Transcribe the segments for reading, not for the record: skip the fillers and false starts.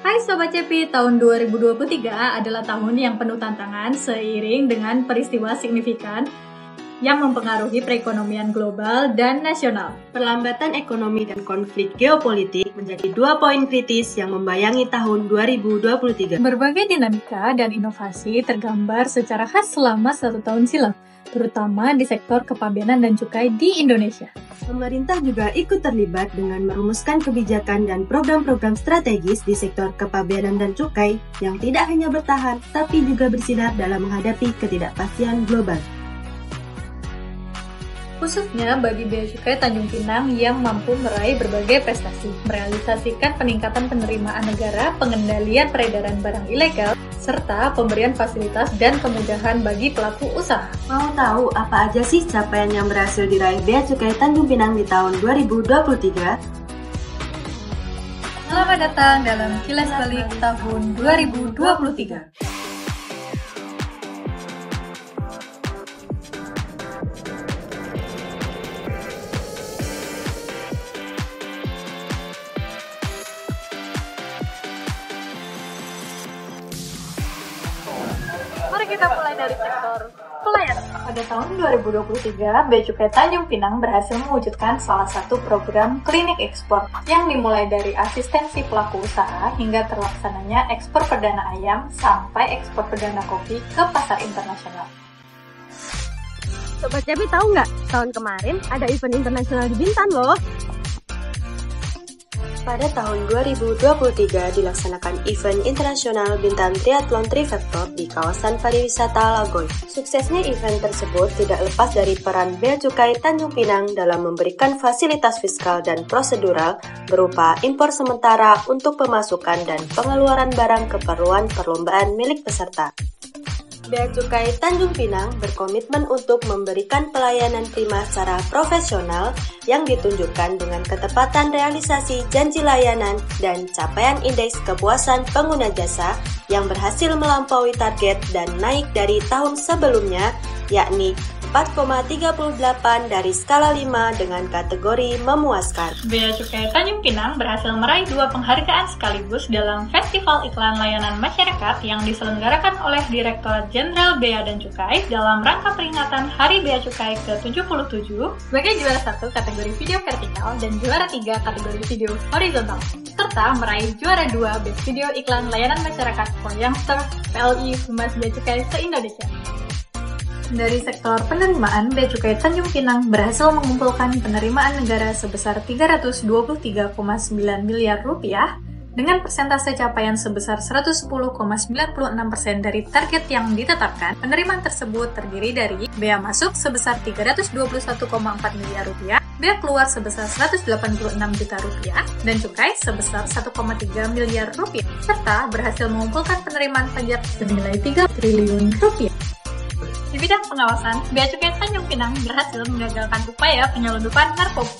Hai Sobat Cepi, tahun 2023 adalah tahun yang penuh tantangan seiring dengan peristiwa signifikan yang mempengaruhi perekonomian global dan nasional. Perlambatan ekonomi dan konflik geopolitik menjadi dua poin kritis yang membayangi tahun 2023. Berbagai dinamika dan inovasi tergambar secara khas selama 1 tahun silam, terutama di sektor kepabeanan dan cukai di Indonesia. Pemerintah juga ikut terlibat dengan merumuskan kebijakan dan program-program strategis di sektor kepabeanan dan cukai yang tidak hanya bertahan, tapi juga bersinar dalam menghadapi ketidakpastian global. Khususnya bagi Bea Cukai Tanjung Pinang yang mampu meraih berbagai prestasi, merealisasikan peningkatan penerimaan negara, pengendalian peredaran barang ilegal, serta pemberian fasilitas dan kemudahan bagi pelaku usaha. Mau tahu apa aja sih capaian yang berhasil diraih Bea Cukai Tanjung Pinang di tahun 2023? Selamat datang dalam Kilas Balik tahun 2023. Mari kita mulai dari sektor pelayanan. Pada tahun 2023, Bea Cukai Tanjung Pinang berhasil mewujudkan salah satu program klinik ekspor yang dimulai dari asistensi pelaku usaha hingga terlaksananya ekspor perdana ayam sampai ekspor perdana kopi ke pasar internasional. Sobat Cepi tahu nggak? Tahun kemarin ada event internasional di Bintan loh. Pada tahun 2023 dilaksanakan event internasional Bintan Triathlon Trivector di kawasan pariwisata Lagoy. Suksesnya event tersebut tidak lepas dari peran Bea Cukai Tanjung Pinang dalam memberikan fasilitas fiskal dan prosedural berupa impor sementara untuk pemasukan dan pengeluaran barang keperluan perlombaan milik peserta. Bea Cukai Tanjung Pinang berkomitmen untuk memberikan pelayanan prima secara profesional yang ditunjukkan dengan ketepatan realisasi janji layanan dan capaian indeks kepuasan pengguna jasa yang berhasil melampaui target dan naik dari tahun sebelumnya, yakni 4,38 dari skala 5 dengan kategori memuaskan. Bea Cukai Tanjung Pinang berhasil meraih 2 penghargaan sekaligus dalam Festival Iklan Layanan Masyarakat yang diselenggarakan oleh Direktorat Jenderal Bea dan Cukai dalam rangka peringatan Hari Bea Cukai ke-77 sebagai juara 1 kategori video vertikal dan juara 3 kategori video horizontal, serta meraih juara 2 Best Video Iklan Layanan Masyarakat for Youngster PLI Humas Bea Cukai se-Indonesia. Dari sektor penerimaan, Bea Cukai Tanjung Pinang berhasil mengumpulkan penerimaan negara sebesar 323,9 miliar rupiah dengan persentase capaian sebesar 110,96% dari target yang ditetapkan. Penerimaan tersebut terdiri dari bea masuk sebesar 321,4 miliar rupiah, bea keluar sebesar 186 juta rupiah, dan cukai sebesar 1,3 miliar rupiah, serta berhasil mengumpulkan penerimaan pajak senilai 3 triliun rupiah. Di bidang pengawasan, Bea Cukai Tanjung Pinang berhasil menggagalkan upaya penyelundupan narkoba.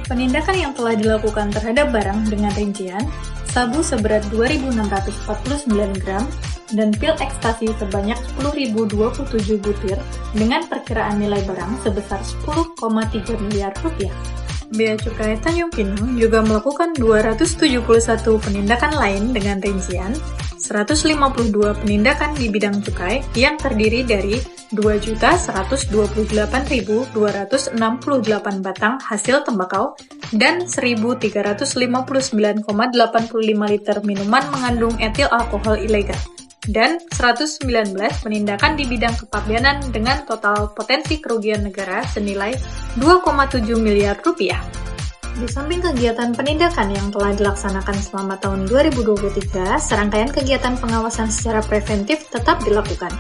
Penindakan yang telah dilakukan terhadap barang dengan rincian sabu seberat 2.649 gram dan pil ekstasi sebanyak 10.027 butir dengan perkiraan nilai barang sebesar 10,3 miliar rupiah. Bea Cukai Tanjung Pinang juga melakukan 271 penindakan lain dengan rincian 152 penindakan di bidang cukai yang terdiri dari 2.128.268 batang hasil tembakau dan 1.359,85 liter minuman mengandung etil alkohol ilegal, dan 119 penindakan di bidang kepabeanan dengan total potensi kerugian negara senilai 2,7 miliar rupiah. Di samping kegiatan penindakan yang telah dilaksanakan selama tahun 2023, serangkaian kegiatan pengawasan secara preventif tetap dilakukan.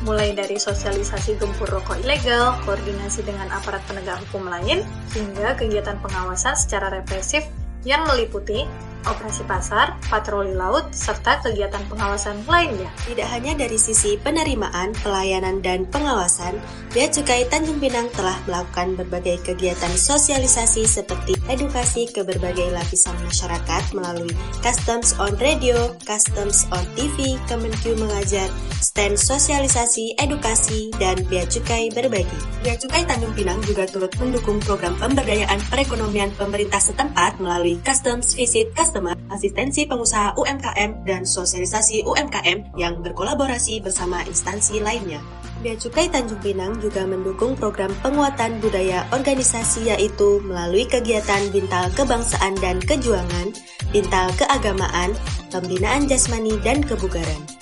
Mulai dari sosialisasi gempur rokok ilegal, koordinasi dengan aparat penegak hukum lain, hingga kegiatan pengawasan secara represif yang meliputi operasi pasar, patroli laut, serta kegiatan pengawasan lainnya. Tidak hanya dari sisi penerimaan, pelayanan, dan pengawasan, Bea Cukai Tanjung Pinang telah melakukan berbagai kegiatan sosialisasi seperti edukasi ke berbagai lapisan masyarakat melalui Customs on Radio, Customs on TV, Kemenq mengajar, stand sosialisasi, edukasi, dan Bea Cukai berbagi. Bea Cukai Tanjung Pinang juga turut mendukung program pemberdayaan perekonomian pemerintah setempat melalui Customs Visit Customer, asistensi pengusaha UMKM, dan sosialisasi UMKM yang berkolaborasi bersama instansi lainnya. Bea Cukai Tanjung Pinang juga mendukung program penguatan budaya organisasi yaitu melalui kegiatan Bintal Kebangsaan dan Kejuangan, Bintal Keagamaan, Pembinaan Jasmani dan Kebugaran.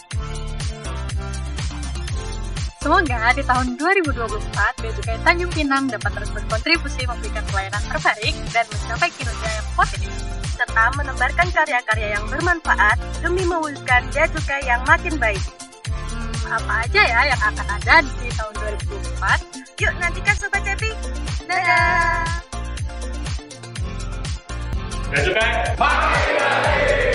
Semoga di tahun 2024, Bea Cukai Tanjung Pinang dapat terus berkontribusi memberikan pelayanan terbaik dan mencapai kinerja yang positif, serta menebarkan karya-karya yang bermanfaat demi mewujudkan Bea Cukai yang makin baik. Apa aja ya yang akan ada di tahun 2024? Yuk nantikan Sobat Cepi. Dadah! Bea Cukai, makin baik!